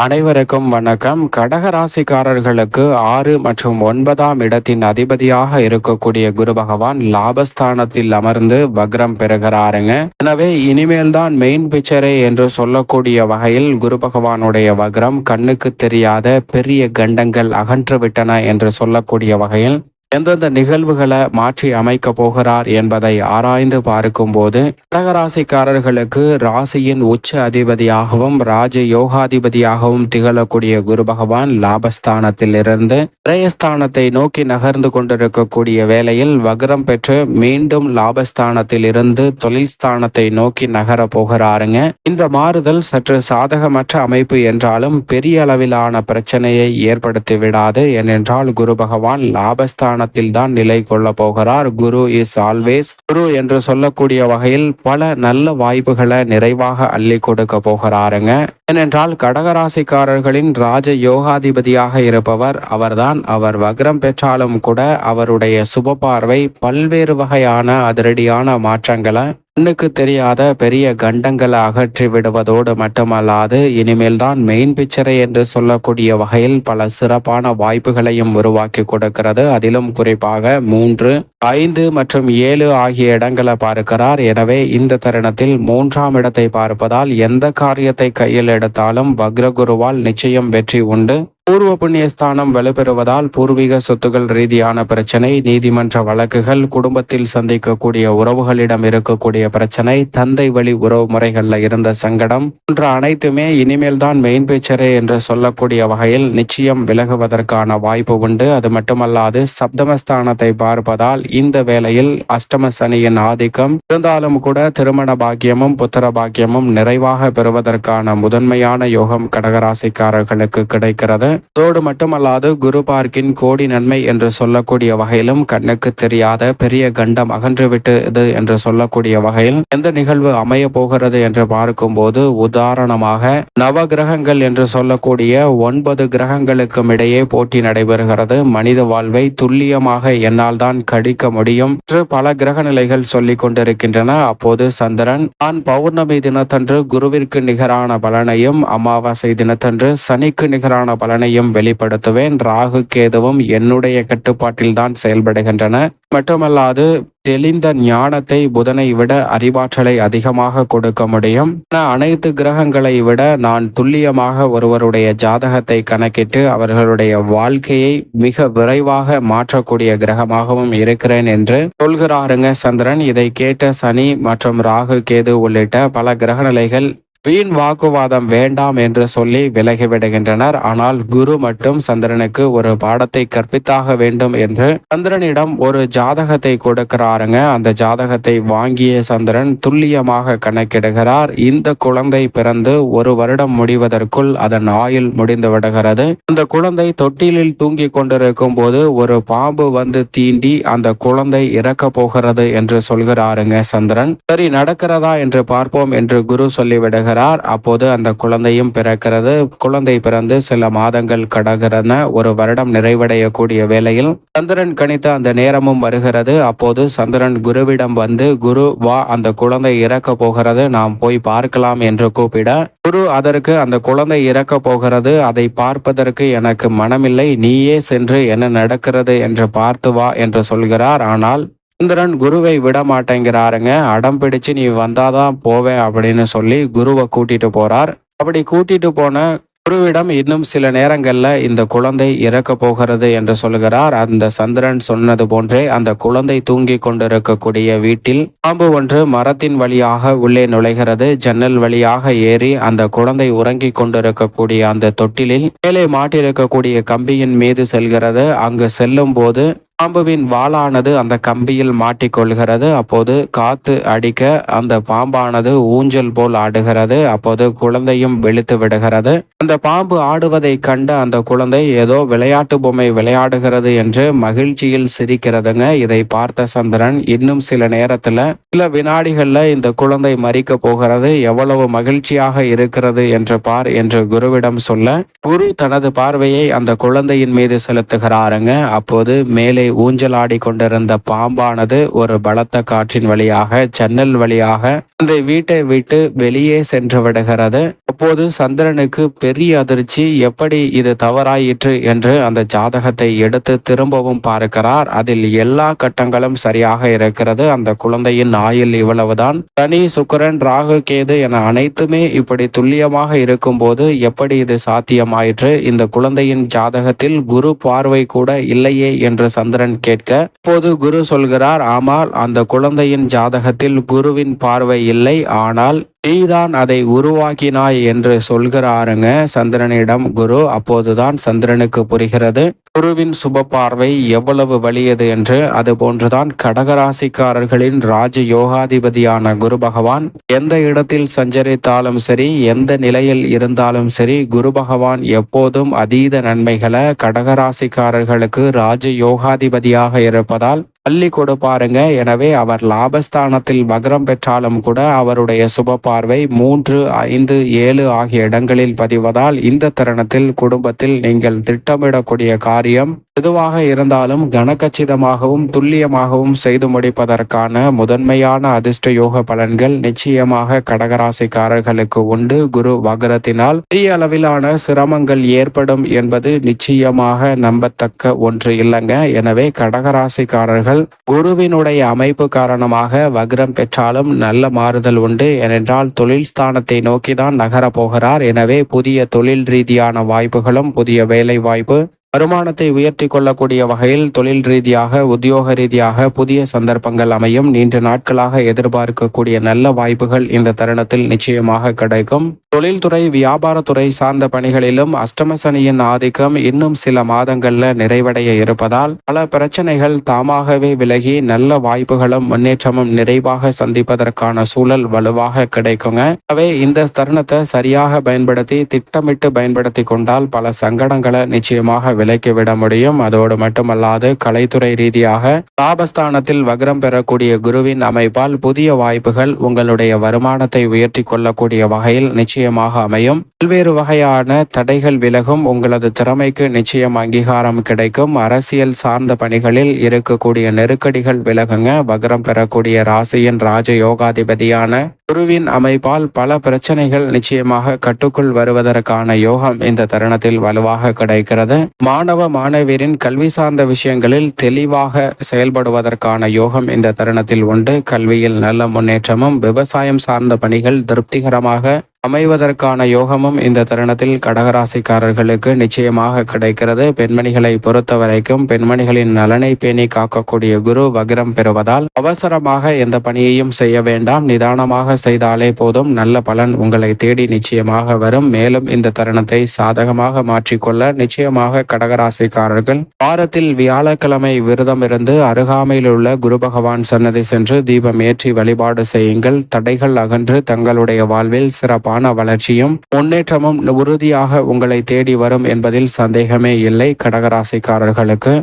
அனைவருக்கும் வணக்கம். கடகராசிக்காரர்களுக்கு 6 மற்றும் 9ஆம் இடத்தின் அதிபதியாக இருக்கக்கூடிய குரு பகவான் லாபஸ்தானத்தில் அமர்ந்து வக்ரம் பெறுகிறாருங்க. எனவே இனிமேல் தான் மெயின் பிக்சரே என்று சொல்லக்கூடிய வகையில் குரு பகவானுடைய வக்ரம் கண்ணுக்கு தெரியாத பெரிய கண்டங்கள் அகன்றுவிட்டன என்று சொல்லக்கூடிய வகையில் எந்தெந்த நிகழ்வுகளை மாற்றி அமைக்க போகிறார் என்பதை ஆராய்ந்து பார்க்கும் போது கடகராசிக்காரர்களுக்கு ராசியின் உச்ச அதிபதியாகவும் ராஜ யோகாதிபதியாகவும் திகழக்கூடிய குரு பகவான் லாபஸ்தானத்தில் இருந்து விரயஸ்தானத்தை நோக்கி நகர்ந்து கொண்டிருக்கக்கூடிய வேளையில் வக்ரம் பெற்று மீண்டும் லாபஸ்தானத்தில் இருந்து தொழில் ஸ்தானத்தை நோக்கி நகர போகிறாருங்க. இந்த மாறுதல் சற்று சாதகமற்ற அமைப்பு என்றாலும் பெரிய அளவிலான பிரச்சனையை ஏற்படுத்தி விடாது. ஏனென்றால் குரு பகவான் லாபஸ்தான தான் நிலை கொள்ள போகிறார். குரு இஸ் ஆல்வேஸ் குரு என்று சொல்லக்கூடிய வகையில் பல நல்ல வாய்ப்புகளை நிறைவாக அள்ளி கொடுக்க போகிறாருங்க. ஏனென்றால் கடகராசிக்காரர்களின் ராஜ யோகாதிபதியாக இருப்பவர் அவர்தான். அவர் வக்ரம் பெற்றாலும் கூட அவருடைய சுப பார்வை பல்வேறு வகையான அதிரடியான மாற்றங்களை கண்ணுக்கு தெரியாத பெரிய கண்டங்களை அகற்றி விடுவதோடு மட்டுமல்லாது இனிமேல் தான் மெயின் பிக்சரை என்று சொல்லக்கூடிய வகையில் பல சிறப்பான வாய்ப்புகளையும் உருவாக்கி கொடுக்கிறது. அதிலும் குறிப்பாக 3, 5 மற்றும் 7 ஆகிய இடங்களை பார்க்கிறார். எனவே இந்த தருணத்தில் 3ஆம் இடத்தை பார்ப்பதால் எந்த காரியத்தை கையில் எடுத்தாலும் வக்ரகுருவால் நிச்சயம் வெற்றி உண்டு. பூர்வ புண்ணியஸ்தானம் வலுப்பெறுவதால் பூர்வீக சொத்துகள் ரீதியான பிரச்சனை, நீதிமன்ற வழக்குகள், குடும்பத்தில் சந்திக்கக்கூடிய உறவுகளிடம் இருக்கக்கூடிய பிரச்சனை, தந்தை வழி உறவு முறைகள்ல இருந்த சங்கடம் போன்ற அனைத்துமே இனிமேல் தான் மெயின் பிக்சரே என்று சொல்லக்கூடிய வகையில் நிச்சயம் விலகுவதற்கான வாய்ப்பு உண்டு. அது மட்டுமல்லாது சப்தமஸ்தானத்தை பார்ப்பதால் இந்த வேளையில் அஷ்டம சனியின் ஆதிக்கம் இருந்தாலும் கூட திருமண பாக்கியமும் புத்திர பாக்கியமும் நிறைவாக பெறுவதற்கான முதன்மையான யோகம் கடகராசிக்காரர்களுக்கு கிடைக்கிறது. அதோடு மட்டுமல்லாது குரு பார்க்கின் கோடி நன்மை என்று சொல்லக்கூடிய வகையிலும் கண்ணுக்கு தெரியாத பெரிய கண்டம் அகன்றுவிட்டது என்று சொல்லக்கூடிய வகையில் எந்த நிகழ்வு அமைய போகிறது என்று பார்க்கும் போது உதாரணமாக நவ கிரகங்கள் என்று சொல்லக்கூடிய 9 கிரகங்களுக்கும் இடையே போட்டி நடைபெறுகிறது. மனித வாழ்வை துல்லியமாக என்னால் தான் கடிக்க முடியும் என்று பல கிரக நிலைகள் சொல்லிக் கொண்டிருக்கின்றன. அப்போது சந்திரன் நான் பௌர்ணமி தினத்தன்று குருவிற்கு நிகரான பலனையும் அமாவாசை தினத்தன்று சனிக்கு நிகரான பலனையும் வெளிப்படுத்துவேன். ராகு கேதுவும் என்னுடைய கட்டுப்பாட்டில் தான் செயல்படுகின்றன. மட்டுமல்லாது தெளிந்த ஞானத்தை புதனை விட அறிவாற்றலை அதிகமாக கொடுக்க முடியும். அனைத்து கிரகங்களை விட நான் துல்லியமாக ஒருவருடைய ஜாதகத்தை கணக்கிட்டு அவர்களுடைய வாழ்க்கையை மிக விரைவாக மாற்றக்கூடிய கிரகமாகவும் இருக்கிறேன் என்று சொல்கிறாருங்க சந்திரன். இதை கேட்ட சனி மற்றும் ராகு கேது உள்ளிட்ட பல கிரகநிலைகள் வீண் வாக்குவாதம் வேண்டாம் என்று சொல்லி விலகிவிடுகின்றனர். ஆனால் குரு மட்டும் சந்திரனுக்கு ஒரு பாடத்தை கற்பித்தாக வேண்டும் என்று சந்திரனிடம் ஒரு ஜாதகத்தை கொடுக்கிறாருங்க. அந்த ஜாதகத்தை வாங்கிய சந்திரன் துல்லியமாக கணக்கிடுகிறார். இந்த குழந்தை பிறந்து 1 வருடம் முடிவதற்குள் அதன் ஆயுள் முடிந்து விடுகிறது. அந்த குழந்தை தொட்டிலில் தூங்கி கொண்டிருக்கும் போது ஒரு பாம்பு வந்து தீண்டி அந்த குழந்தை இறக்க போகிறது என்று சொல்கிறாருங்க சந்திரன். சரி, நடக்கிறதா என்று பார்ப்போம் என்று குரு சொல்லிவிடுகிறார். அப்போது அந்த குழந்தையும் பிறக்கிறது. குழந்தை பிறந்து சில மாதங்கள் கடக்கிறன. 1 வருடம் நிறைவடையக்கூடிய வேளையில் சந்திரன் கணித்த அந்த நேரமும் வருகிறது. அப்போது சந்திரன் குருவிடம் வந்து, குரு வா, அந்த குழந்தை இறக்க போகிறது, நாம் போய் பார்க்கலாம் என்று கூப்பிட குரு அதற்கு அந்த குழந்தை இறக்க போகிறது, அதை பார்ப்பதற்கு எனக்கு மனமில்லை, நீயே சென்று என்ன நடக்கிறது என்று பார்த்து வா என்று சொல்கிறார். ஆனால் சந்திரன் குருவை விட மாட்டேங்கிறாருங்க. அடம் பிடிச்சு நீ வந்தாதான் போவேன் அப்படின்னு சொல்லி குருவை கூட்டிட்டு போறார். அப்படி கூட்டிட்டு போன குருவிடம் இன்னும் சில நேரங்கள்ல இந்த குழந்தை இறக்க போகிறது என்று சொல்கிறார். அந்த சந்திரன் சொன்னது போன்றே அந்த குழந்தை தூங்கி கொண்டிருக்கக்கூடிய வீட்டில் பாம்பு ஒன்று மரத்தின் வழியாக உள்ளே நுழைகிறது. ஜன்னல் வழியாக ஏறி அந்த குழந்தை உறங்கி கொண்டிருக்கக்கூடிய அந்த தொட்டிலில் மேலே மாட்டிருக்கக்கூடிய கம்பியின் மீது செல்கிறது. அங்கு செல்லும் போது பாம்புவின் வாளானது அந்த கம்பியில் மாட்டிக்கொள்கிறது. அப்போது காத்து அடிக்க அந்த பாம்பானது ஊஞ்சல் போல் ஆடுகிறது. அப்போது குழந்தையும் வெளுத்து விடுகிறது. அந்த பாம்பு ஆடுவதை கண்ட அந்த குழந்தை ஏதோ விளையாட்டு பொம்மை விளையாடுகிறது என்று மகிழ்ச்சியில் சிரிக்கிறதுங்க. இதை பார்த்த சந்திரன் இன்னும் சில நேரத்துல சில வினாடிகள்ல இந்த குழந்தை மரிக்க போகிறது, எவ்வளவு மகிழ்ச்சியாக இருக்கிறது என்று பார் என்று குருவிடம் சொல்ல குரு தனது பார்வையை அந்த குழந்தையின் மீது செலுத்துகிறாருங்க. அப்போது மேலே ஊஞ்சலாடி கொண்டிருந்த பாம்பானது ஒரு பலத்த காற்றின் வழியாக ஜன்னல் வழியாக அந்த வீட்டை விட்டு வெளியே சென்று விடுகிறது. அப்போது சந்திரனுக்கு பெரிய அதிர்ச்சி. எப்படி இது தவறாயிற்று என்று அந்த ஜாதகத்தை எடுத்து திரும்பவும் பார்க்கிறார். அதில் எல்லா கட்டங்களும் சரியாக இருக்கிறது. அந்த குழந்தையின் ஆயுள் இவ்வளவுதான். சனி, சுக்கிரன், ராகு, கேது என அனைத்துமே இப்படி துல்லியமாக இருக்கும் போது எப்படி இது சாத்தியமாயிற்று? இந்த குழந்தையின் ஜாதகத்தில் குரு பார்வை கூட இல்லையே என்று சந்திரன் கேட்க, அப்போது குரு சொல்கிறார், ஆமால் அந்த குழந்தையின் ஜாதகத்தில் குருவின் பார்வை இல்லை, ஆனால் நீதான் அதை உருவாக்கினாய் என்று சொல்கிறாருங்க சந்திரனிடம் குரு. அப்போதுதான் சந்திரனுக்கு புரிகிறது குருவின் சுப பார்வை எவ்வளவு வலியது என்று. அது போன்றுதான் கடகராசிக்காரர்களின் ராஜ யோகாதிபதியான குரு பகவான் எந்த இடத்தில் சஞ்சரித்தாலும் சரி, எந்த நிலையில் இருந்தாலும் சரி, குரு பகவான் எப்போதும் அதீத நன்மைகளை கடகராசிக்காரர்களுக்கு ராஜ யோகாதிபதியாக இருப்பதால் அள்ளி கொடுப்பாருங்க. எனவே அவர் லாபஸ்தானத்தில் வக்ரம் பெற்றாலும் கூட அவருடைய சுப பார்வை 3, 5, 7 ஆகிய இடங்களில் பதிவதால் இந்த தருணத்தில் குடும்பத்தில் நீங்கள் திட்டமிடக்கூடிய காரியம் எதுவாக இருந்தாலும் கனகச்சிதமாகவும் துல்லியமாகவும் செய்து முடிப்பதற்கான முதன்மையான அதிர்ஷ்ட யோக பலன்கள் நிச்சயமாக கடகராசிக்காரர்களுக்கு உண்டு. குரு வக்ரத்தினால் பெரிய அளவிலான சிரமங்கள் ஏற்படும் என்பது நிச்சயமாக நம்பத்தக்க ஒன்று இல்லைங்க. எனவே கடகராசிக்காரர்கள் குருவினுடைய அமைப்பு காரணமாக வக்ரம் பெற்றாலும் நல்ல மாறுதல் உண்டு. ஏனென்றால் தொழில் ஸ்தானத்தை நோக்கிதான் நகர போகிறார். எனவே புதிய தொழில் ரீதியான வாய்ப்புகளும், புதிய வேலை வாய்ப்பு, வருமானத்தை உயர்த்தி கொள்ளக்கூடிய வகையில் தொழில் ரீதியாக, உத்தியோக ரீதியாக புதிய சந்தர்ப்பங்கள் அமையும். நீண்ட நாட்களாக எதிர்பார்க்கக்கூடிய நல்ல வாய்ப்புகள் இந்த தருணத்தில் நிச்சயமாக கிடைக்கும். தொழில்துறை, வியாபாரத்துறை சார்ந்த பணிகளிலும் அஷ்டம சனியின் ஆதிக்கம் இன்னும் சில மாதங்கள்ல நிறைவடைய இருப்பதால் பல பிரச்சனைகள் தாமாகவே விலகி நல்ல வாய்ப்புகளும் முன்னேற்றமும் நிறைவாக சந்திப்பதற்கான சூழல் வலுவாக கிடைக்குங்க. எனவே இந்த தருணத்தை சரியாக பயன்படுத்தி திட்டமிட்டு பயன்படுத்தி கொண்டால் பல சங்கடங்களை நிச்சயமாக விலக்கிவிட முடியும். அதோடு மட்டுமல்லாது கலைத்துறை ரீதியாக லாபஸ்தானத்தில் வக்ரம் பெறக்கூடிய குருவின் அமைப்பால் புதிய வாய்ப்புகள் உங்களுடைய வருமானத்தை உயர்த்தி கொள்ளக்கூடிய வகையில் நிச்சயமாக அமையும். பல்வேறு வகையான தடைகள் விலகும். உங்களது திறமைக்கு நிச்சயம் அங்கீகாரம் கிடைக்கும். அரசியல் சார்ந்த பணிகளில் இருக்கக்கூடிய நெருக்கடிகள் விலகுங்க. வக்ரம் பெறக்கூடிய ராசியின் ராஜ யோகாதிபதியான குருவின் அமைப்பால் பல பிரச்சனைகள் நிச்சயமாக கட்டுக்குள் வருவதற்கான யோகம் இந்த தருணத்தில் வலுவாக கிடைக்கிறது. மாணவ மாணவியரின் கல்வி சார்ந்த விஷயங்களில் தெளிவாக செயல்படுவதற்கான யோகம் இந்த தருணத்தில் உண்டு. கல்வியில் நல்ல முன்னேற்றமும், விவசாயம் சார்ந்த பணிகள் திருப்திகரமாக அமைவதற்கான யோகமும் இந்த தருணத்தில் கடகராசிக்காரர்களுக்கு நிச்சயமாக கிடைக்கிறது. பெண்மணிகளை பொறுத்த வரைக்கும் பெண்மணிகளின் நலனை பேணி காக்கக்கூடிய குரு வக்ரம் பெறுவதால் அவசரமாக எந்த பணியையும் செய்ய வேண்டாம். நிதானமாக செய்தாலே போதும். நல்ல பலன் உங்களை தேடி நிச்சயமாக வரும். மேலும் இந்த தருணத்தை சாதகமாக மாற்றிக்கொள்ள நிச்சயமாக கடகராசிக்காரர்கள் வாரத்தில் வியாழக்கிழமை விரதம் இருந்து அருகாமையில் உள்ள குரு பகவான் சன்னதி சென்று தீபம் ஏற்றி வழிபாடு செய்யுங்கள். தடைகள் அகன்று தங்களுடைய வாழ்வில் சிறப்பான வளர்ச்சியும் முன்னேற்றமும் உறுதியாக உங்களை தேடி வரும் என்பதில் சந்தேகமே இல்லை. கடகராசிக்காரர்களுக்கு